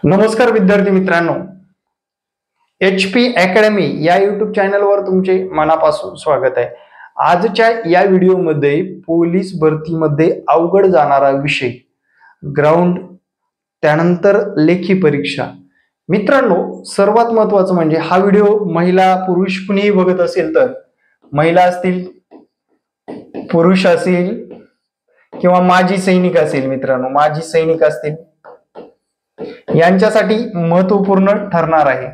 नमस्कार विद्यार्थी मित्रांनो, HP अकॅडमी या यूट्यूब चॅनलवर तुमचे मनापासून स्वागत आहे। आजच्या या व्हिडिओमध्ये पोलीस भरतीमध्ये अवघड जाणारा विषय ग्राउंड, त्यानंतर लेखी परीक्षा। मित्रांनो, सर्वात महत्त्वाचं म्हणजे हा व्हिडिओ महिला पुरुष कुणीही बघत असेल तर, महिला असतील, पुरुष असेल किंवा माजी सैनिक असेल, मित्रांनो माजी सैनिक असतील, यांच्यासाठी महत्वपूर्ण ठरणार आहे।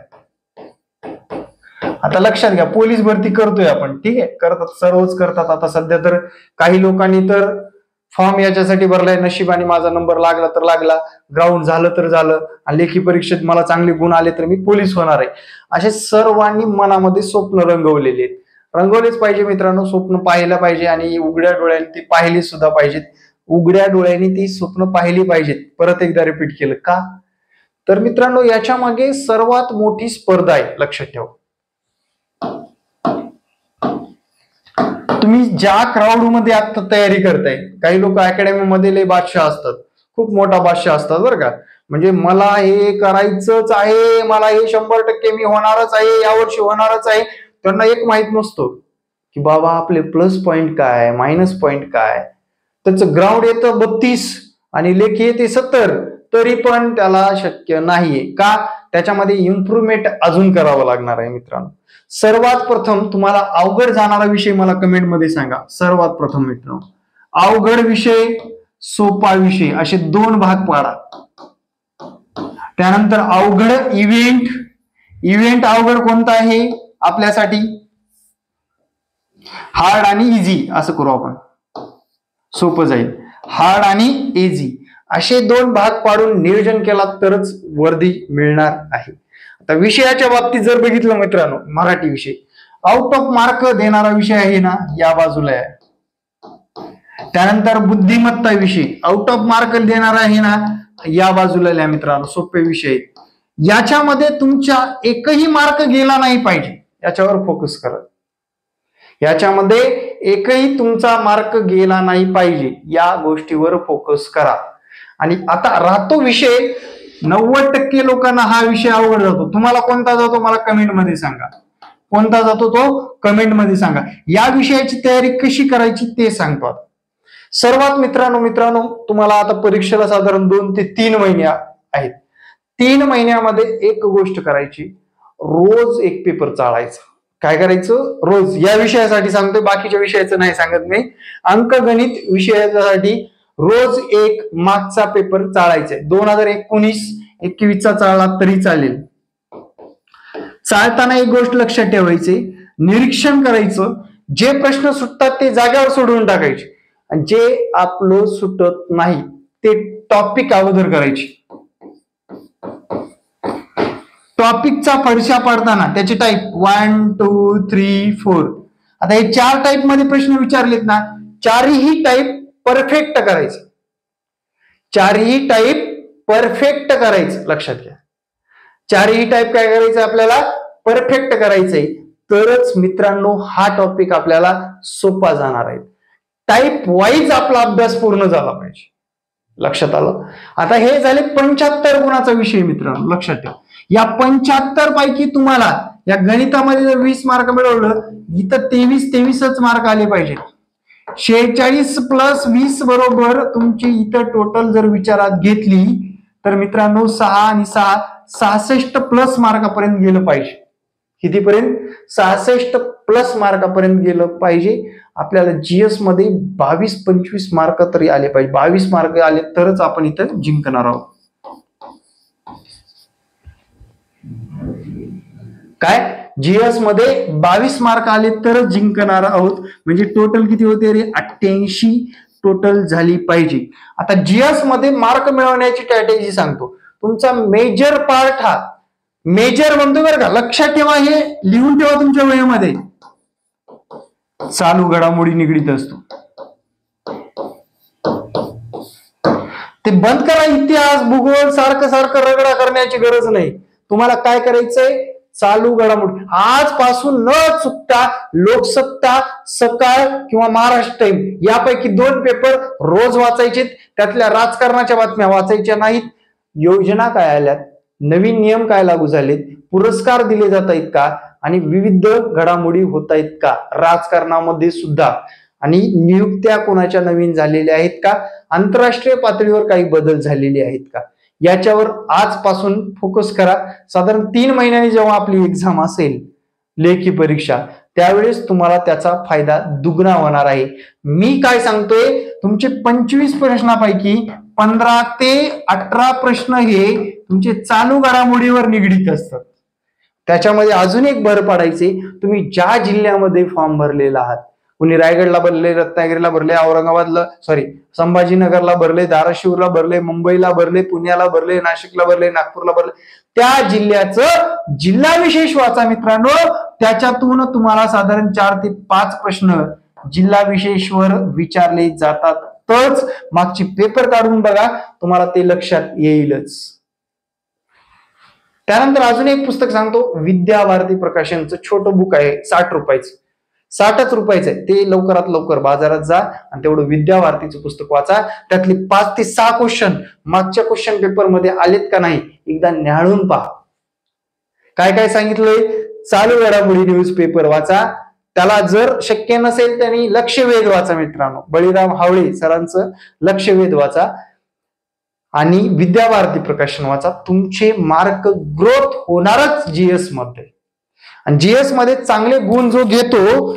आता लक्षात घ्या, पोलीस भरती करतोय आपण, ठीक आहे, करतात, सर्वच करतात। आता सध्या तर काही लोकांनी तर फॉर्म याच्यासाठी भरलाय, नशिबाने माझा नंबर लागला तर लागला, ग्राउंड झालं तर झालं, आणि लेखी परीक्षेत मला चांगले गुण आले तर मी पोलीस होणार आहे, असे सर्वांनी मनामध्ये स्वप्न रंगवलेले आहेत। रंगवलेच पाहिजे मित्रांनो, स्वप्न पाहायला पाहिजे आणि उघड्या डोळ्यांनी ती पाहिली सुद्धा पाहिजेत। उघड्या डोळ्यांनी ती स्वप्न पाहिली पाहिजेत। परत एकदा रिपीट केलं का, तर मित्रांनो याच्या मागे सर्वात मोठी स्पर्धा आहे, लक्षात ठेवा। तुम्ही ज्या क्राऊड मध्ये आता तयारी करताय, काही लोक अकॅडमी मध्ये लय बादशाह असतात, खूप मोठा बादशाह असतात बरं का, म्हणजे मला हे करायचंच आहे, मला हे 100% मी होणारच आहे, यावर्षी होणारच आहे। त्यांना एक माहित नसतो की बाबा आपले प्लस पॉइंट काय, मायनस पॉइंट काय। त्याचं ग्राउंड येतं 32 आणि लेखी येते 70, तरी पण त्याला शक्य नाहीये का, त्याच्यामध्ये इम्प्रूव्हमेंट अजून करावं लागणार आहे। मित्रांनो, सर्वात प्रथम तुम्हाला अवघड जाणारा विषय मला कमेंट मध्ये सांगा। सर्वात प्रथम मित्रांनो, अवघड विषय, सोपा विषय, असे दोन भाग पाडा। त्यानंतर अवघड इव्हेंट अवघड कोणता आहे आपल्यासाठी, हार्ड आणि इझी असं करू आपण, सोपं जाईल, हार्ड आणि इझी असे दोन भाग पाडून नियोजन केला तरच वर्दी मिळणार आहे। आता विषयाच्या बाबतीत जर बघितलं मित्रांनो, मराठी विषय आउट ऑफ मार्क देणारा विषय आहे ना, या बाजूला आहे। त्यानंतर बुद्धिमत्ता विषय आउट ऑफ मार्क देणारा आहे ना, या बाजूला मित्रांनो, सोपे विषय। याच्यामध्ये तुमच्या एकही मार्क गेला नाही पाहिजे, याच्यावर फोकस करा। याच्यामध्ये एकही तुमचा मार्क गेला नाही पाहिजे, या गोष्टीवर फोकस करा। आणि आता राहतो विषय, 90% लोकांना हा विषय अवघड जातो। तुम्हाला कोणता जातो मला कमेंट मध्ये सांगा, कोणता जातो तो कमेंट मध्ये सांगा। या विषयाची तयारी कशी करायची ते सांगतो आता। सर्वात मित्रांनो तुम्हाला आता परीक्षेला साधारण 2 ते 3 महिने आहेत। 3 महिन्यामध्ये एक गोष्ट करायची, रोज एक पेपर चाळायचा। काय करायचं, रोज, या विषयासाठी सांगतोय, बाकीच्या विषयाचं नाही सांगत मी। अंकगणित विषयासाठी रोज एक मागचा पेपर चाळायचा। 2019-21चा चाळला तरी चालेल। चाळताना एक गोष्ट लक्षात ठेवायची, निरीक्षण करायचं, जे प्रश्न सुटतात ते जागेवर सोडवून टाकायचे, आणि जे आपलं सुटत नाही ते टॉपिक अगोदर करायचे। टॉपिकचा फरशा पाडताना त्याचे टाईप 1 2 3 4, आता हे 4 टाईप मध्ये प्रश्न विचारलेत ना, चारही टाईप परफेक्ट करायचं, चारही टाईप परफेक्ट करायचं, लक्षात घ्या। चारही टाईप काय करायचं, आपल्याला परफेक्ट करायचंय, तरच मित्रांनो हा टॉपिक आपल्याला सोपा जाणार आहे। टाईप वाईज आपला अभ्यास पूर्ण झाला पाहिजे, लक्षात आलं। आता हे झाले 75 गुणाचा विषय मित्रांनो, लक्षात ठेवा। या 75 पैकी तुम्हाला या गणितामध्ये जर 20 मार्क मिळवलं, इथं 23च मार्क आले पाहिजे। 46 + 20 बरोबर तुमची इथं टोटल जर विचारात घेतली तर मित्रांनो 6 आणि 6 66 प्लस मार्कापर्यंत गेलं पाहिजे। कितीपर्यंत, 66 प्लस मार्कापर्यंत गेलं पाहिजे। आपल्याला जीएस मध्ये 22-25 मार्क तरी आले पाहिजे। 22 मार्क आले तरच आपण इथं जिंकणार आहोत। काय, जीएस मध्ये 22 मार्क आले तरच जिंकणार आहोत, म्हणजे टोटल किती होते रे, 88 टोटल झाली पाहिजे। आता जीएस मध्ये मार्क मिळवण्याची स्ट्रॅटेजी सांगतो। तुमचा मेजर पार्ट, हा मेजर म्हणतो बरं का, लक्षात ठेवा, हे लिहून ठेवा तुमच्या वहीमध्ये, चालू घडामोडी निगडीत असतो। ते बंद करा, इतिहास भूगोल सारखं रगडा करण्याची गरज नाही। तुम्हाला काय करायचंय, चालू घडामोडी आजपासून न चुकता लोकसत्ता, सकाळ किंवा महाराष्ट्र टाइम यापैकी 2 पेपर रोज वाचायचे। त्यातल्या राजकारणाच्या बातम्या वाचायच्या नाहीत, योजना काय आल्यात नवीन नियम काय लागू झालेत, पुरस्कार दिले जात आहेत का, आणि विविध घडामोडी होत आहेत का राजकारणामध्ये सुद्धा, आणि नियुक्त्या कोणाच्या नवीन झालेल्या आहेत का, आंतरराष्ट्रीय पातळीवर काही बदल झालेले आहेत का, याच्यावर आजपासून फोकस करा. साधारण 3 महिन्यांनी जेव्हा आपली एक्झाम असेल, लेखी परीक्षा, त्यावेळेस तुम्हाला त्याचा फायदा दुगना होणार आहे. मी काय सांगतोय, तुमचे 25 प्रश्नापैकी 15 ते 18 प्रश्न हे तुमचे चालू घडामोडीवर निगडीत असतात. त्याच्यामध्ये अजून एक भर पाडायचे, तुम्ही ज्या जिल्ह्यामध्ये फॉर्म भरलेला आहात, कुणी रायगडला भरले, रत्नागिरीला भरले, औरंगाबादला संभाजीनगरला भरले, धाराशिवला भरले, मुंबईला भरले, पुण्याला भरले, नाशिकला भरले, नागपूरला भरले, त्या जिल्ह्याचं जिल्हा विशेष वाचा मित्रांनो. त्याच्यातून तुम्हाला साधारण 4 ते 5 प्रश्न जिल्हा विशेषवर विचारले जातातच. मागची पेपर काढून बघा, तुम्हाला ते लक्षात येईलच. त्यानंतर अजून एक पुस्तक सांगतो, विद्याभारती प्रकाशनचं छोटं बुक आहे, 60 रुपयाचं, 60च रुपयाचं आहे. ते लवकरात लवकर बाजारात जा आणि तेवढं विद्याभारतीचं पुस्तक वाचा. त्यातले 5 ते 6 क्वेश्चन मागच्या क्वेश्चन पेपर मध्ये आलेत का नाही एकदा न्याहाळून पहा. काय काय सांगितलंय, चालू घडामोडी न्यूज पेपर वाचा. त्याला जर शक्य नसेल त्यांनी लक्षवेध वाचा मित्रांनो, बळीराम हावळे सरांचं लक्षवेध वाचा आणि विद्याभारती प्रकाशन वाचा. तुमचे मार्क ग्रोथ होणारच जीएस मध्ये, आणि जीएस मध्ये चांगले गुण जो घेतो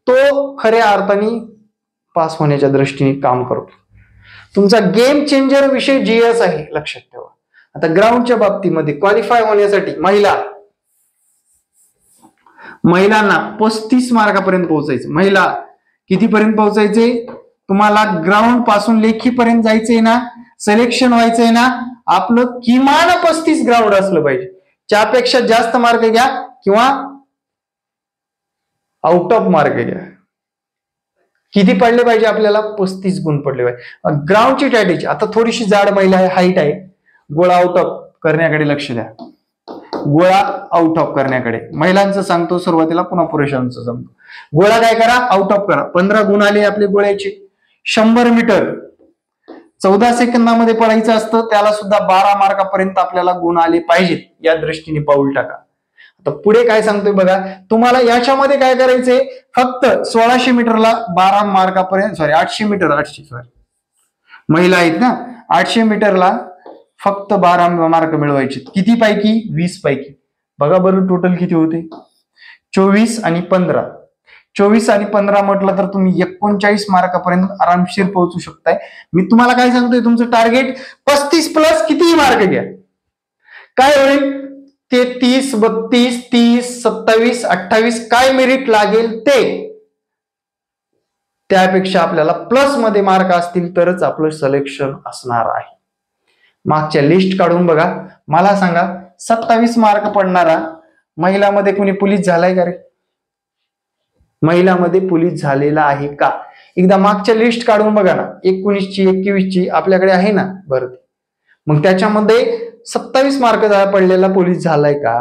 तो खऱ्या अर्थाने पास होण्याच्या दृष्टीने काम करतो. तुमचा गेम चेंजर विषय जीएस आहे, लक्षात ठेवा. आता ग्राउंडच्या बाबतीमध्ये क्वालिफाय होण्यासाठी महिलांना 35 मार्कापर्यंत पोहोचायचं. महिला कितीपर्यंत पोहोचायचे, तुम्हाला ग्राउंड पासून लेखीपर्यंत जायचंय ना, सिलेक्शन व्हायचंय ना, आपलं किमान 35 ग्राउंड असलं पाहिजे. त्यापेक्षा जास्त मार्क घ्या किंवा आउट ऑफ मार्क घ्या. किती पडले पाहिजे आपल्याला, 35 गुण पडले पाहिजे. ग्राउंडची स्ट्रॅटेजी, आता थोडीशी जाड महिला आहे, हाईट आहे, गोळा आउट ऑफ करण्याकडे लक्ष द्या. गोळा आउट ऑफ करण्याकडे महिलांचं सांगतो सुरुवातीला, पुन्हा पुरुषांचं सांगतो. गोळा काय करा, आउट ऑफ करा. 15 गुण आले आपले गोळ्याचे. 100 मीटर 14 सेकंदामध्ये पडायचं असतं, त्याला सुद्धा 12 मार्कापर्यंत आपल्याला गुण आले पाहिजेत. या दृष्टीने पाऊल टाका. आता पुढे काय सांगतोय बघा, तुम्हाला याच्यामध्ये काय करायचंय, फक्त 1600 मीटरला 12 मार्कापर्यंत, 800 मीटर, महिला आहेत ना, 800 मीटरला फक्त 12 मार्क मिळवायचे. किती पैकी, 20 पैकी. बघा बरं टोटल किती होते, 24 आणि 15. 24 आणि 15 म्हटलं तर तुम्ही 39 मार्कापर्यंत आरामशीर पोहोचू शकताय. मी तुम्हाला काय सांगतोय, तुमचं टार्गेट 35 प्लस कितीही मार्क घ्या. काय होईल, 33, 32, 30, 27, 28 काय मेरिट लागेल ते, त्यापेक्षा आपल्याला प्लस मध्ये मार्क असतील तरच आपलं सिलेक्शन असणार आहे. मागच्या लिस्ट काढून बघा, मला सांगा 27 मार्क पडणारा महिलामध्ये कुणी पोलीस झालाय का रे, महिलामध्ये पोलीस झालेला आहे का, एकदा मागच्या लिस्ट काढून बघा ना. 19ची 21ची आपल्याकडे आहे ना भरती, मग त्याच्यामध्ये 27 मार्क पडलेला पोलीस झालाय का,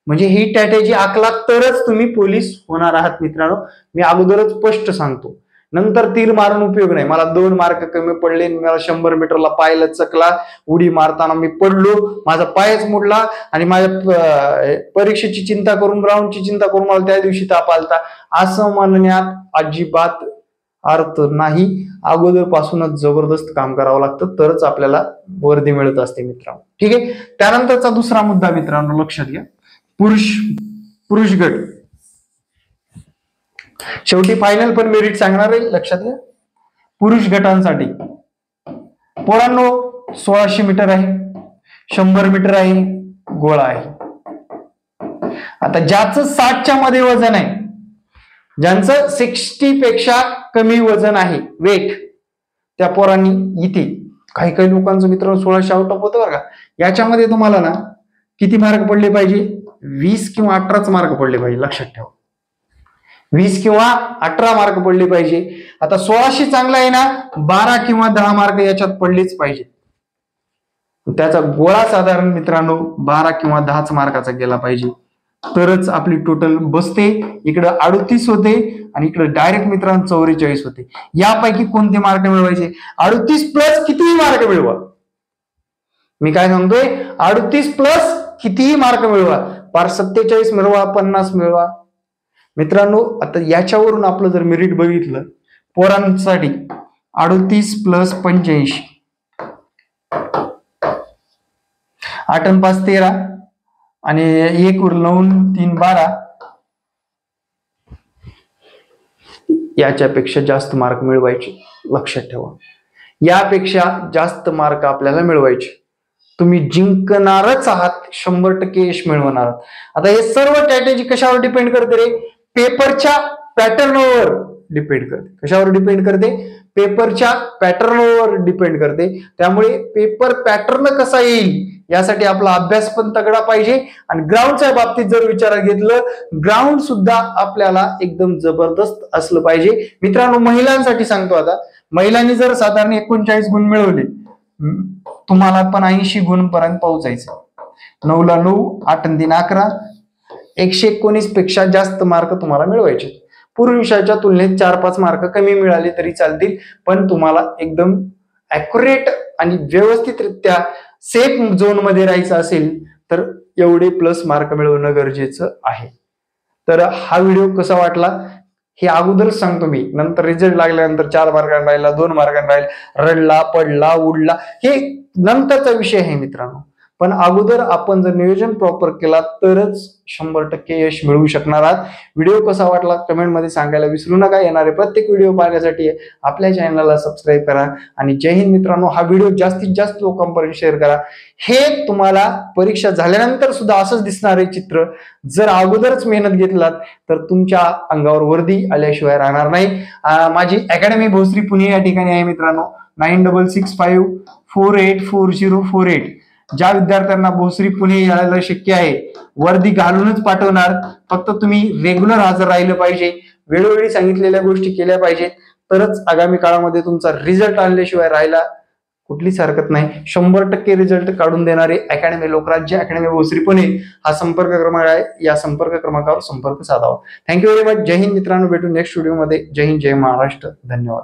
म्हणजे ही स्ट्रॅटेजी आखलात तरच तुम्ही पोलीस होणार आहात मित्रांनो. मी अगोदरच स्पष्ट सांगतो, नंतर तीर मारून उपयोग नाही. मला 2 मार्क कमी पडले, मला 100 मीटरला पाय चकला, उडी मारताना मी पडलो, माझा पायच मोडला, आणि माझ्या परीक्षेची चिंता करून, ग्राउंडची चिंता करून मला त्या दिवशी ताप आलता, असं म्हणण्यात अजिबात अर्थ नाही. अगोदर पासूनच जबरदस्त काम करावं लागतं, तरच आपल्याला वर्दी मिळत असते मित्रांनो. ठीक आहे. त्यानंतरचा दुसरा मुद्दा मित्रांनो लक्षात घ्या, पुरुष गट. शेवटी फायनल पण मेरिट सांगणार आहे, लक्षात घ्या. पुरुष गटांसाठी पोरांनो 1600 मीटर आहे, 100 मीटर आहे, गोळा आहे. आता ज्याचं 60च्या मध्ये वजन आहे, ज्यांचं 60 पेक्षा कमी वजन आहे वेट, त्या पोरांनी इथे काही काही लोकांचं मित्रांनो 1600 आउट ऑफ होतं बरं का. याच्यामध्ये तुम्हाला ना किती मार्क पडले पाहिजे, 20 किंवा 18च मार्क पडले पाहिजे, लक्षात ठेवा. 20 किंवा 18 मार्क पडले पाहिजे. आता 1600 चांगला आहे ना, 12 किंवा 10 मार्क याच्यात पडलेच पाहिजे. त्याचा गोळा साधारण मित्रांनो 12 किंवा 10च मार्काचा गेला पाहिजे, तरच आपली टोटल बसते. इकडं 38 होते आणि इकडे डायरेक्ट मित्रांनो 44 होते. यापैकी कोणते मार्क मिळवायचे, 38 प्लस कितीही मार्क मिळवा, मी काय सांगतोय, 38 प्लस कितीही मार्क मिळवा, पार 47 मिळवा, 50 मिळवा. मित्रांनो, आता याच्यावरून आपलं जर मेरिट बघितलं पोरांसाठी, 38 प्लस 85, 8 आणि 5 13 आणि 1 उरलं 9 3 12, याच्यापेक्षा जास्त मार्क मिळवायचे. लक्षात ठेवा, यापेक्षा जास्त मार्क आपल्याला मिळवायचे. तुम्ही जिंकणारच आहात, 100% यश मिळवणार आहात. आता हे सर्व स्ट्रॅटेजी कशावर डिपेंड करते रे? पेपरच्या पॅटर्नवर डिपेंड करते. कशावर डिपेंड करते? पेपरच्या पॅटर्नवर डिपेंड करते. त्यामुळे पेपर पॅटर्न कसा येईल यासाठी आपला अभ्यास पण तगडा पाहिजे. आणि ग्राउंडच्या बाबतीत जर विचारात घेतलं, ग्राउंड सुद्धा आपल्याला एकदम जबरदस्त असलं पाहिजे. मित्रांनो, महिलांसाठी सांगतो, आता महिलांनी जर साधारण 39 गुण मिळवले, तुम्हाला पण 80 गुण पर्यंत पोहोचायचं. 9 ला 9, 8 आणि 3 11, 119 पेक्षा जास्त मार्क तुम्हाला मिळवायचे. पूर्व विषयाच्या तुलनेत 4-5 मार्क कमी मिळाले तरी चालतील, पण तुम्हाला एकदम ॲक्युरेट आणि व्यवस्थितरित्या सेफ झोन मध्ये राहायचं असेल तर एवढे प्लस मार्क मिळवणं गरजेचं आहे. तर हा व्हिडिओ कसा वाटला हे अगोदरच सांगतो मी. नंतर रिझल्ट लागल्यानंतर 4 मार्कांनी राहिला, 2 मार्कांनी राहिला, रडला, पडला, उडला, हे नंतरचा विषय आहे मित्रांनो. पण अगोदर आपण जर नियोजन प्रॉपर केला तरच 100% यश मिळवू शकणार आहात. व्हिडिओ कसा वाटला कमेंटमध्ये सांगायला विसरू नका. येणारे प्रत्येक व्हिडिओ पाहण्यासाठी आपल्या चॅनलला सबस्क्राईब करा. आणि जय हिंद मित्रांनो, हा व्हिडिओ जास्तीत जास्त लोकांपर्यंत शेअर करा. हे तुम्हाला परीक्षा झाल्यानंतर सुद्धा असंच दिसणार आहे चित्र. जर अगोदरच मेहनत घेतलात तर तुमच्या अंगावर वर्दी आल्याशिवाय राहणार नाही. माझी अकॅडमी भोसरी पुणे या ठिकाणी आहे मित्रांनो. 9665484048. ज्या विद्यार्थ्यांना भोसरी पुणे यायला शक्य आहे, वर्दी घालूनच पाठवणार. फक्त तुम्ही रेग्युलर हजर राहिलं पाहिजे, वेळोवेळी सांगितलेल्या गोष्टी केल्या पाहिजेत, तरच आगामी काळामध्ये तुमचा रिझल्ट आणल्याशिवाय राहायला कुठलीच हरकत नाही. 100% रिझल्ट काढून देणारे अकॅडमी लोकराज्य अकॅडमी भोसरी पुणे हा संपर्क क्रमांक आहे. या संपर्क क्रमांकावर संपर्क साधावा. Thank you very much. जय हिंद मित्रांनो, भेटू नेक्स्ट व्हिडिओ मध्ये. जय हिंद, जय महाराष्ट्र. धन्यवाद.